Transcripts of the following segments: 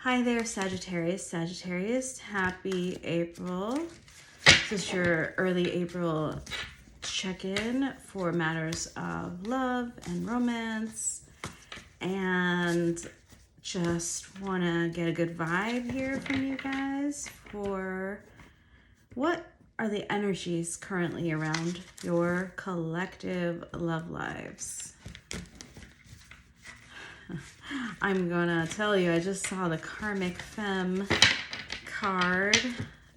Hi there, Sagittarius. Sagittarius, happy April. This is your early April check-in for matters of love and romance. And just want to get a good vibe here from you guys for what are the energies currently around your collective love lives. I'm gonna tell you, I just saw the Karmic Femme card,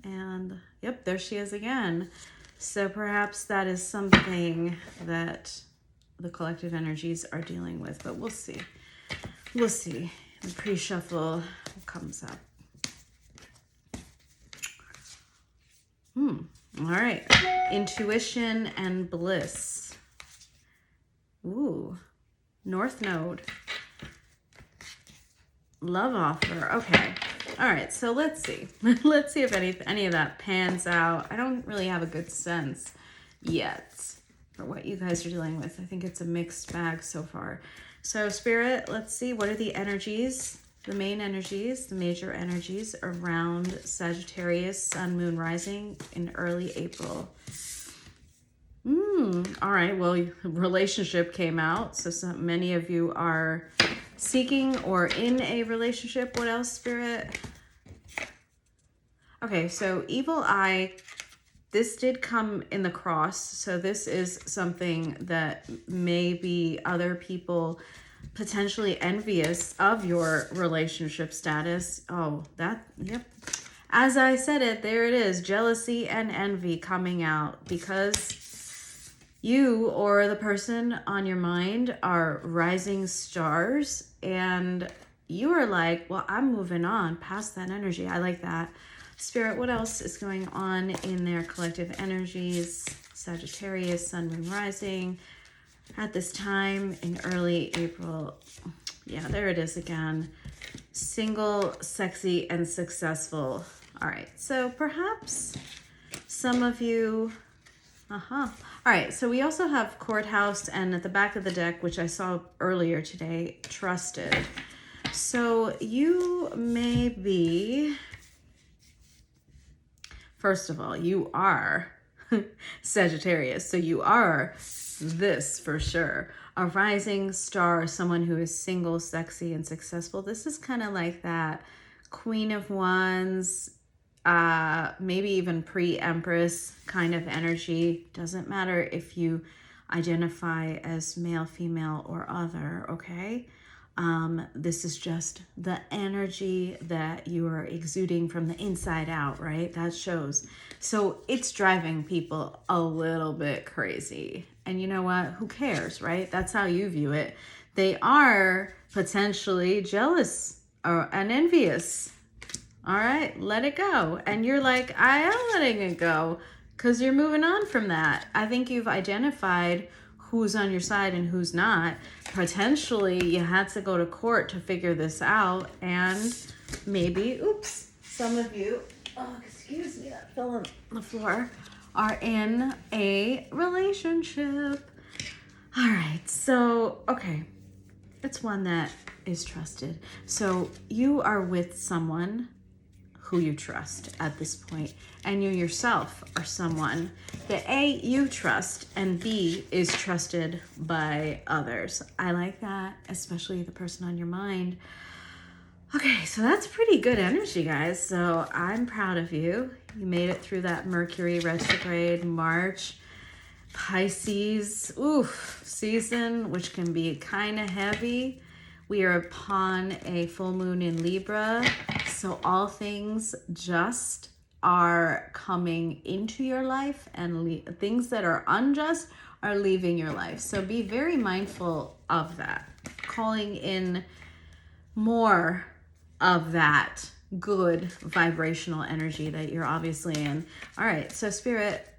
and yep, there she is again. So perhaps that is something that the collective energies are dealing with, but we'll see. We'll see. The pre-shuffle comes up. All right. Intuition and bliss. Ooh. North Node. Love offer. Okay. All right. So let's see. Let's see if any of that pans out. I don't really have a good sense yet for what you guys are dealing with. I think it's a mixed bag so far. So Spirit, let's see. What are the energies, the main energies, the major energies around Sagittarius, Sun, Moon, Rising in early April? All right. Well, relationship came out. So many of you are seeking or in a relationship. What else, Spirit? Okay, so evil eye, this did come in the cross. So this is something that maybe other people potentially envious of your relationship status. Oh, yep. As I said it, there it is. Jealousy and envy coming out because you or the person on your mind are rising stars and you are like, well, I'm moving on past that energy. I like that. Spirit, what else is going on in their collective energies? Sagittarius, Sun, Moon, Rising at this time in early April. Yeah, there it is again. Single, sexy, and successful. All right, so perhaps some of you... All right, so we also have Courthouse, and at the back of the deck, which I saw earlier today, Trusted. So you may be, first of all, you are Sagittarius, so you are this for sure. A rising star, someone who is single, sexy, and successful. This is kind of like that Queen of Wands, maybe even pre-Empress kind of energy. Doesn't matter if you identify as male, female, or other, okay? This is just the energy that you are exuding from the inside out, right? That shows. So it's driving people a little bit crazy. And you know what? Who cares, right? That's how you view it. They are potentially jealous and envious. All right, let it go. And you're like, I am letting it go because you're moving on from that. I think you've identified who's on your side and who's not. Potentially, you had to go to court to figure this out. And maybe, oops, some of you, oh, excuse me, that fell on the floor, are in a relationship. All right, so, okay, it's one that is trusted. So you are with someone who you trust at this point, and you yourself are someone that A, you trust, and B, is trusted by others. I like that, especially the person on your mind. Okay, so that's pretty good energy, guys. So I'm proud of you. You made it through that Mercury retrograde, March, Pisces, season, which can be kind of heavy. We are upon a full moon in Libra, so all things just are coming into your life, and things that are unjust are leaving your life. So be very mindful of that, calling in more of that good vibrational energy that you're obviously in. All right, so Spirit,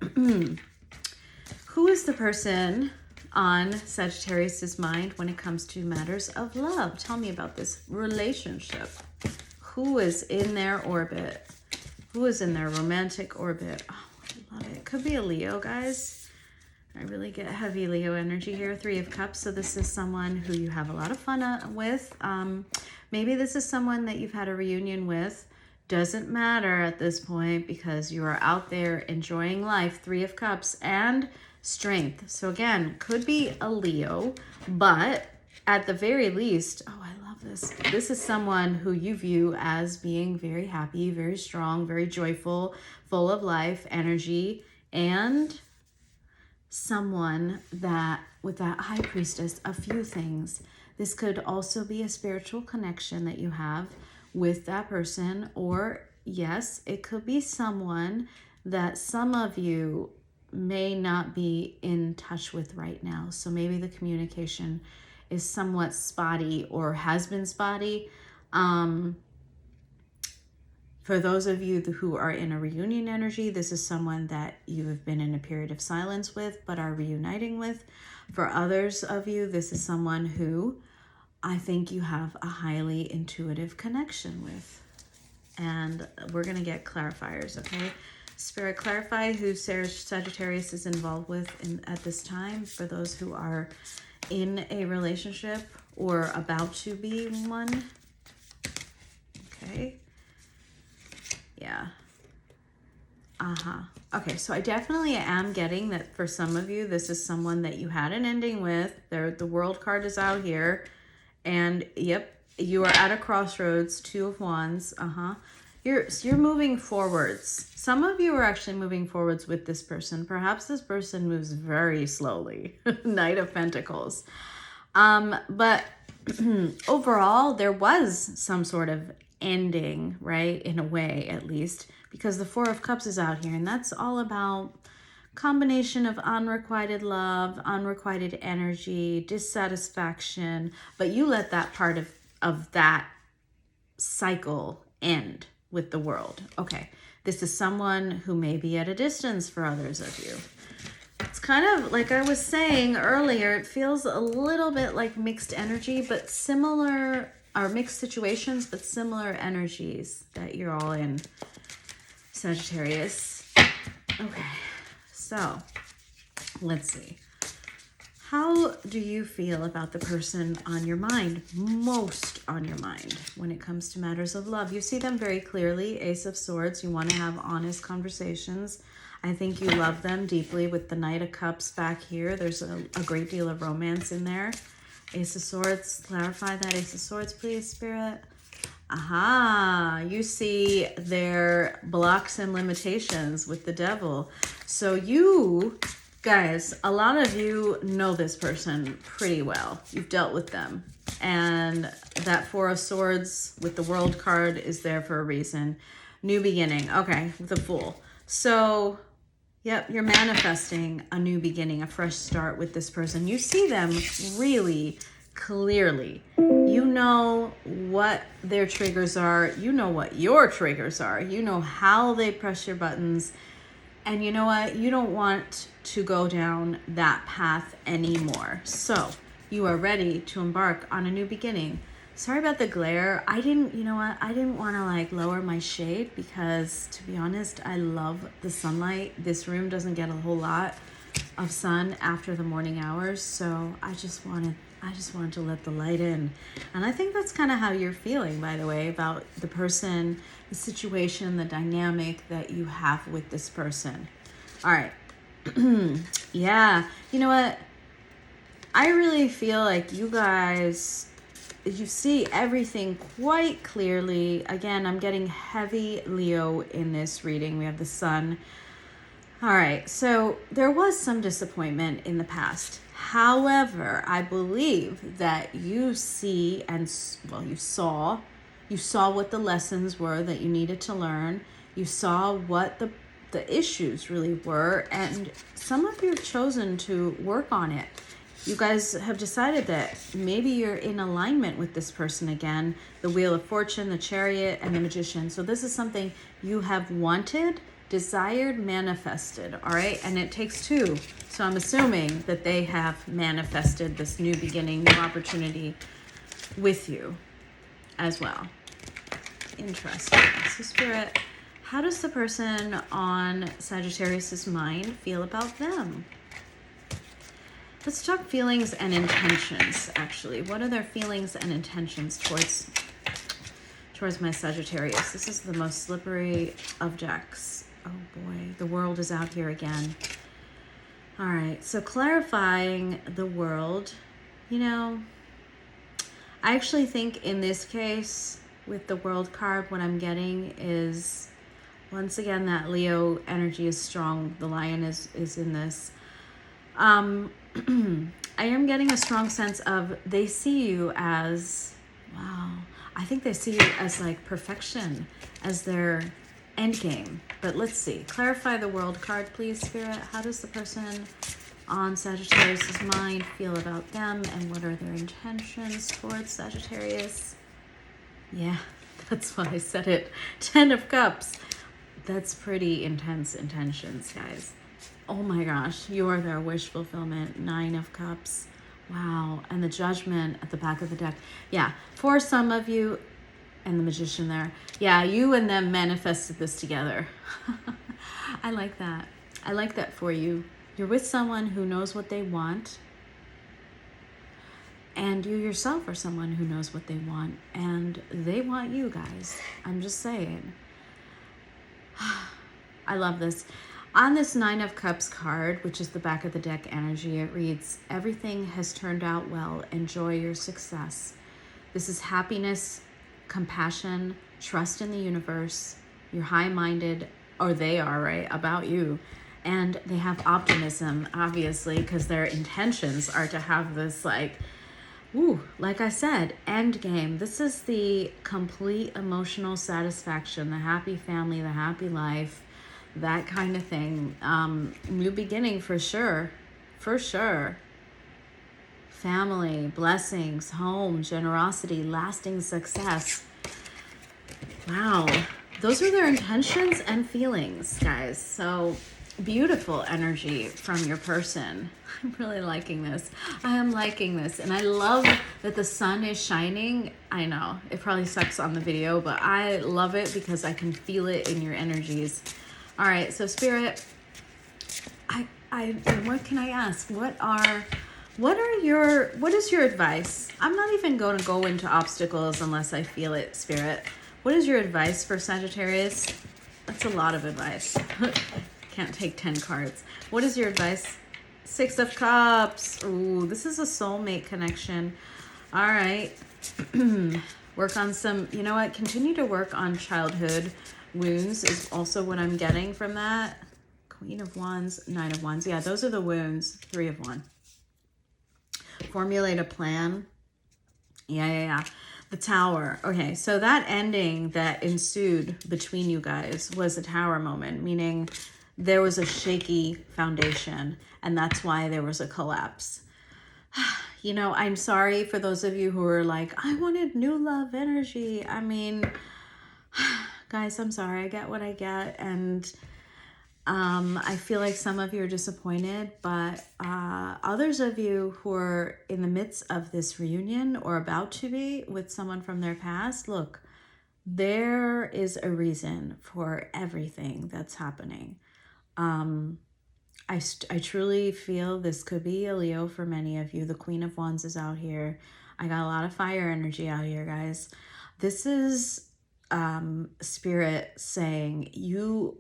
who is the person on Sagittarius's mind when it comes to matters of love? Tell me about this relationship. Who is in their orbit? Who is in their romantic orbit? Oh, I love it. Could be a Leo, guys. I really get heavy Leo energy here. 3 of Cups. So this is someone who you have a lot of fun with. Maybe this is someone that you've had a reunion with. Doesn't matter at this point because you are out there enjoying life. 3 of Cups and Strength. So again, could be a Leo, but at the very least, oh, I love this. This is someone who you view as being very happy, very strong, very joyful, full of life, energy, and someone that with that High Priestess, a few things. This could also be a spiritual connection that you have with that person, or yes, it could be someone that some of you may not be in touch with right now. So maybe the communication is somewhat spotty or has been spotty. For those of you who are in a reunion energy, this is someone that you have been in a period of silence with but are reuniting with. For others of you, this is someone who I think you have a highly intuitive connection with. And we're going to get clarifiers, okay? Spirit, clarify who Sagittarius is involved with at this time for those who are in a relationship or about to be one. Okay. Yeah. Okay, so I definitely am getting that for some of you, this is someone that you had an ending with. The World card is out here. And yep, you are at a crossroads, 2 of Wands. You're moving forwards. Some of you are actually moving forwards with this person. Perhaps this person moves very slowly. Knight of Pentacles. But overall, there was some sort of ending, right? In a way, at least, because the 4 of Cups is out here, and that's all about combination of unrequited love, unrequited energy, dissatisfaction, but you let that part of that cycle end with the World. Okay, this is someone who may be at a distance for others of you. It's kind of like I was saying earlier, it feels a little bit like mixed energy, but similar, or mixed situations, but similar energies that you're all in, Sagittarius. Okay, so let's see. How do you feel about the person on your mind, most on your mind when it comes to matters of love? You see them very clearly, Ace of Swords. You want to have honest conversations. I think you love them deeply with the Knight of Cups back here. There's a great deal of romance in there. Ace of Swords, clarify that Ace of Swords, please, Spirit. You see their blocks and limitations with the Devil. So you guys, a lot of you know this person pretty well. You've dealt with them. And that 4 of Swords with the World card is there for a reason. New beginning. Okay, the Fool. So, yep, you're manifesting a new beginning, a fresh start with this person. You see them really clearly. You know what their triggers are. You know what your triggers are. You know how they press your buttons. And you know what? You don't want to go down that path anymore. So you are ready to embark on a new beginning. Sorry about the glare. I didn't want to like lower my shade because, to be honest, I love the sunlight. This room doesn't get a whole lot of sun after the morning hours. So I just wanted to let the light in. And I think that's kind of how you're feeling, by the way, about the person, the situation, the dynamic that you have with this person. All right. Yeah. You know what? I really feel like you guys, you see everything quite clearly. Again, I'm getting heavy Leo in this reading. We have the Sun. All right. So there was some disappointment in the past. However, I believe that you see and, well, you saw what the lessons were that you needed to learn. You saw what the issues really were, and some of you have chosen to work on it. You guys have decided that maybe you're in alignment with this person again. The Wheel of Fortune, the Chariot, and the Magician. So this is something you have wanted, desired, manifested, all right? And it takes 2. So I'm assuming that they have manifested this new beginning, new opportunity with you as well. Interesting. So Spirit, how does the person on Sagittarius's mind feel about them? Let's talk feelings and intentions, actually. What are their feelings and intentions towards my Sagittarius? This is the most slippery of decks. Oh boy, the world is out here again. All right, so clarifying the world, you know, I actually think in this case with the world card, what I'm getting is, once again, that Leo energy is strong. The lion is in this. I am getting a strong sense of they see you as, wow, I think they see you as like perfection, as their endgame. But let's see. Clarify the world card, please, Spirit. How does the person on Sagittarius' mind feel about them, and what are their intentions towards Sagittarius? Yeah, that's why I said it. 10 of Cups. That's pretty intense intentions, guys. Oh my gosh, you are their wish fulfillment. 9 of Cups. Wow. And the Judgment at the back of the deck. Yeah, for some of you, and the Magician there. Yeah, you and them manifested this together. I like that. I like that for you. You're with someone who knows what they want. And you yourself are someone who knows what they want. And they want you, guys. I'm just saying. I love this. On this 9 of Cups card, which is the back of the deck energy, it reads, everything has turned out well. Enjoy your success. This is happiness, compassion, trust in the universe. You're high-minded, or they are, right, about you. And they have optimism, obviously, because their intentions are to have this, like, ooh, like I said, end game. This is the complete emotional satisfaction, the happy family, the happy life, that kind of thing. New beginning for sure. For sure. Family, blessings, home, generosity, lasting success. Wow. Those are their intentions and feelings, guys. So beautiful energy from your person. I'm really liking this. I am liking this. And I love that the sun is shining. I know it probably sucks on the video, but I love it because I can feel it in your energies. All right. So Spirit, what can I ask? What is your advice? I'm not even going to go into obstacles unless I feel it, Spirit. What is your advice for Sagittarius? That's a lot of advice. Can't take 10 cards. What is your advice? 6 of Cups. Ooh, this is a soulmate connection. All right. Work on some, you know what? Continue to work on childhood wounds is also what I'm getting from that. Queen of Wands, 9 of Wands. Yeah, those are the wounds. 3 of 1. Formulate a plan. Yeah. The Tower. Okay, so that ending that ensued between you guys was a tower moment, meaning there was a shaky foundation, and that's why there was a collapse. You know, I'm sorry for those of you who are like, I wanted new love energy. I mean, guys, I'm sorry. I get what I get, and I feel like some of you are disappointed, but others of you who are in the midst of this reunion or about to be with someone from their past, look, there is a reason for everything that's happening. I truly feel this could be a Leo for many of you. The Queen of Wands is out here. I got a lot of fire energy out here, guys. This is Spirit saying you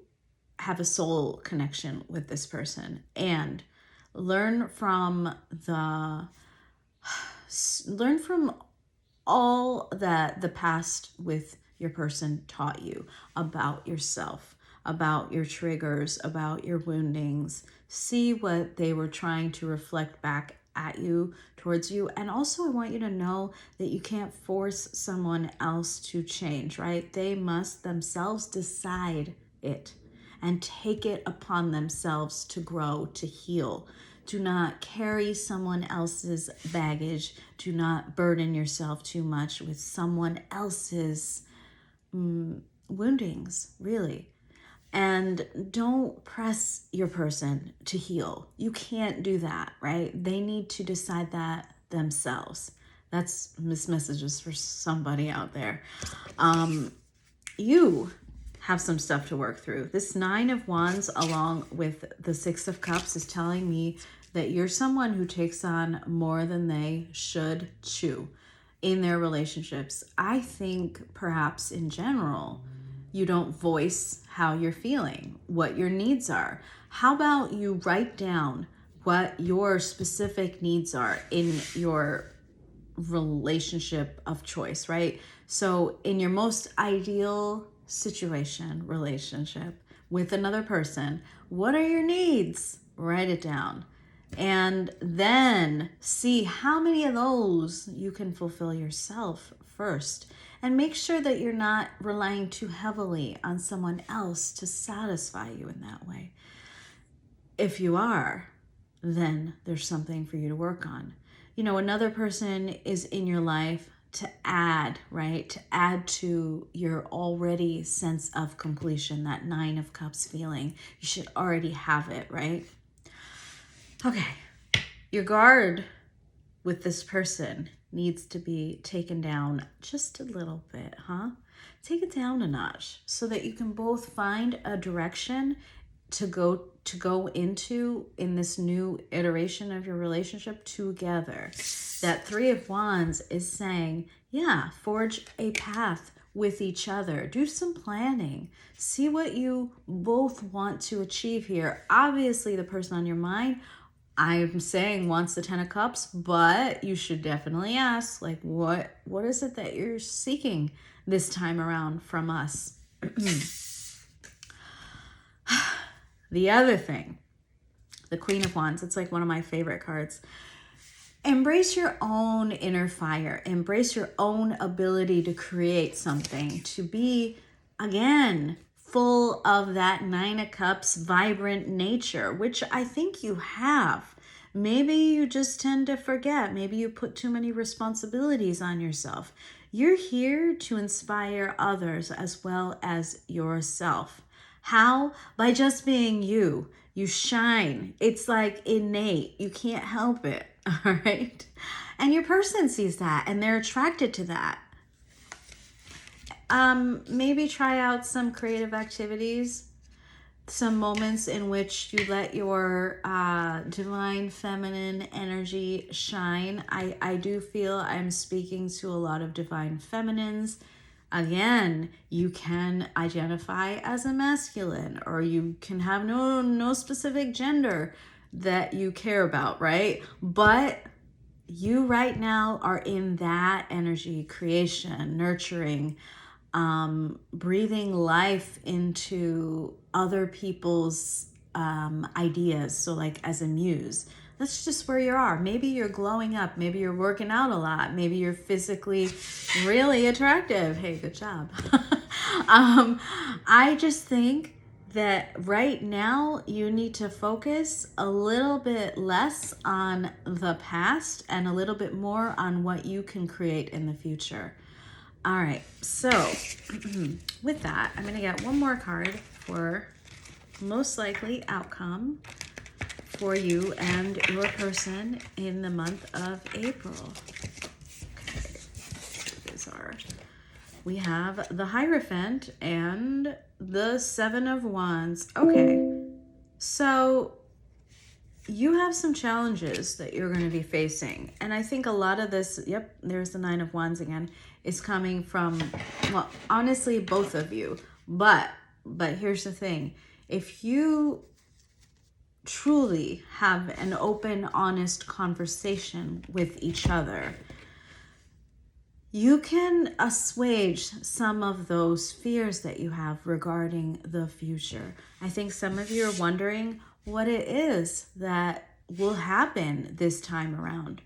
have a soul connection with this person, and learn from all that the past with your person taught you about yourself, about your triggers, about your woundings. See what they were trying to reflect back at you, towards you. And also I want you to know that you can't force someone else to change, right? They must themselves decide it and take it upon themselves to grow, to heal. Do not carry someone else's baggage. Do not burden yourself too much with someone else's woundings, really. And don't press your person to heal. You can't do that, right? They need to decide that themselves. This message is for somebody out there. You have some stuff to work through. This 9 of Wands along with the 6 of Cups is telling me that you're someone who takes on more than they should chew in their relationships. I think perhaps in general, you don't voice how you're feeling, what your needs are. How about you write down what your specific needs are in your relationship of choice, right? So in your most ideal situation, relationship with another person, what are your needs? Write it down. And then see how many of those you can fulfill yourself first. And make sure that you're not relying too heavily on someone else to satisfy you in that way. If you are, then there's something for you to work on. You know, another person is in your life to add, right? To add to your already sense of completion, that 9 of Cups feeling. You should already have it, right? Okay, your guard with this person needs to be taken down just a little bit, huh? Take it down a notch so that you can both find a direction to go into in this new iteration of your relationship together. That 3 of Wands is saying, yeah, forge a path with each other. Do some planning. See what you both want to achieve here. Obviously, the person on your mind, I'm saying wants the 10 of Cups, but you should definitely ask, like, what is it that you're seeking this time around from us? The other thing, the Queen of Wands, it's like one of my favorite cards. Embrace your own inner fire. Embrace your own ability to create something, to be, again, full of that 9 of Cups vibrant nature, which I think you have. Maybe you just tend to forget. Maybe you put too many responsibilities on yourself. You're here to inspire others as well as yourself. How? By just being you. You shine. It's like innate. You can't help it. All right. And your person sees that and they're attracted to that. Maybe try out some creative activities, some moments in which you let your divine feminine energy shine. I do feel I'm speaking to a lot of divine feminines. Again, you can identify as a masculine, or you can have no specific gender that you care about, right? But you right now are in that energy, creation, nurturing, breathing life into other people's ideas. So like as a muse, that's just where you are. Maybe you're glowing up. Maybe you're working out a lot. Maybe you're physically really attractive. Hey, good job. I just think that right now you need to focus a little bit less on the past and a little bit more on what you can create in the future. All right, so with that, I'm going to get one more card for most likely outcome for you and your person in the month of April. Okay, these are, we have the Hierophant and the 7 of Wands. Okay, so you have some challenges that you're going to be facing. And I think a lot of this, yep, there's the 9 of Wands again, is coming from, well, honestly, both of you. But here's the thing. If you truly have an open, honest conversation with each other, you can assuage some of those fears that you have regarding the future. I think some of you are wondering what it is that will happen this time around.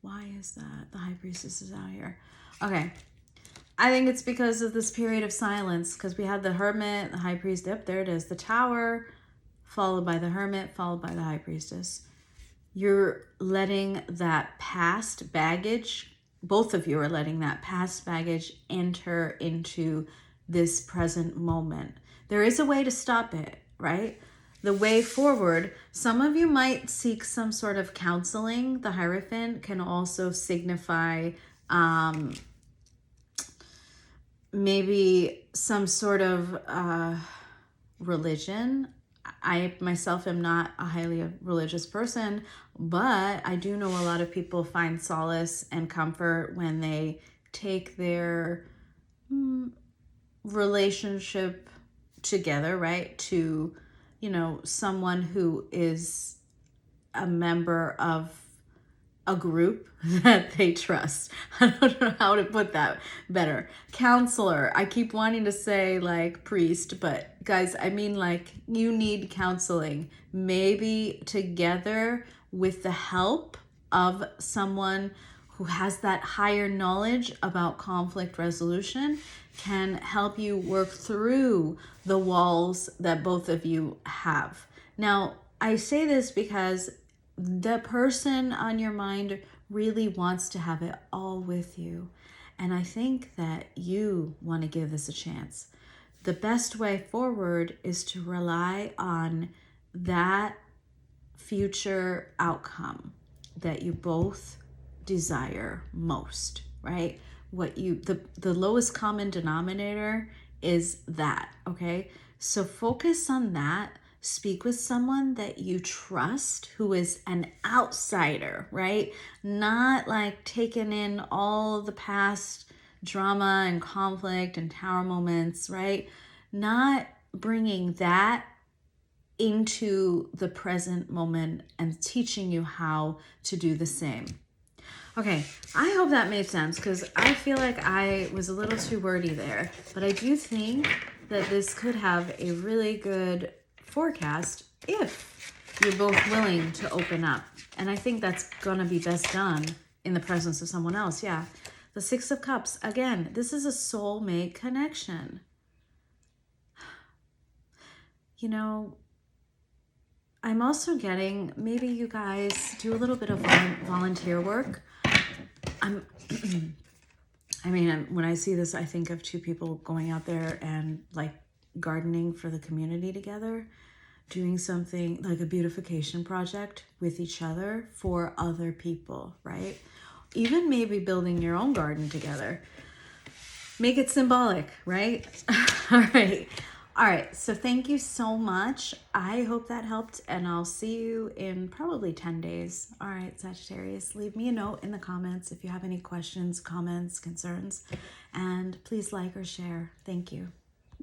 Why is that? The High Priestess is out here. Okay. I think it's because of this period of silence, because we had the Hermit, the High Priest. Yep, there it is. The Tower, followed by the Hermit, followed by the High Priestess. You're letting that past baggage, both of you are letting that past baggage enter into this present moment. There is a way to stop it, right? The way forward, some of you might seek some sort of counseling. The Hierophant can also signify maybe some sort of religion. I myself am not a highly religious person, but I do know a lot of people find solace and comfort when they take their relationship together, right? To, someone who is a member of a group that they trust. I don't know how to put that better. Counselor. I keep wanting to say like priest, but guys, I mean like you need counseling. Maybe together with the help of someone who has that higher knowledge about conflict resolution can help you work through the walls that both of you have. Now, I say this because the person on your mind really wants to have it all with you. And I think that you want to give this a chance. The best way forward is to rely on that future outcome that you both desire most, right? The lowest common denominator is that, okay? So focus on that. Speak with someone that you trust who is an outsider, right? Not like taking in all the past drama and conflict and tower moments, right? Not bringing that into the present moment and teaching you how to do the same. Okay, I hope that made sense because I feel like I was a little too wordy there, but I do think that this could have a really good forecast if you're both willing to open up. And I think that's gonna be best done in the presence of someone else. Yeah. The Six of Cups, again, this is a soulmate connection. I'm also getting, maybe you guys do a little bit of volunteer work. When I see this, I think of two people going out there and like gardening for the community together, doing something like a beautification project with each other for other people, right? Even maybe building your own garden together. Make it symbolic, right? All right, so thank you so much. I hope that helped, and I'll see you in probably 10 days. All right, Sagittarius, leave me a note in the comments if you have any questions, comments, concerns, and please like or share. Thank you.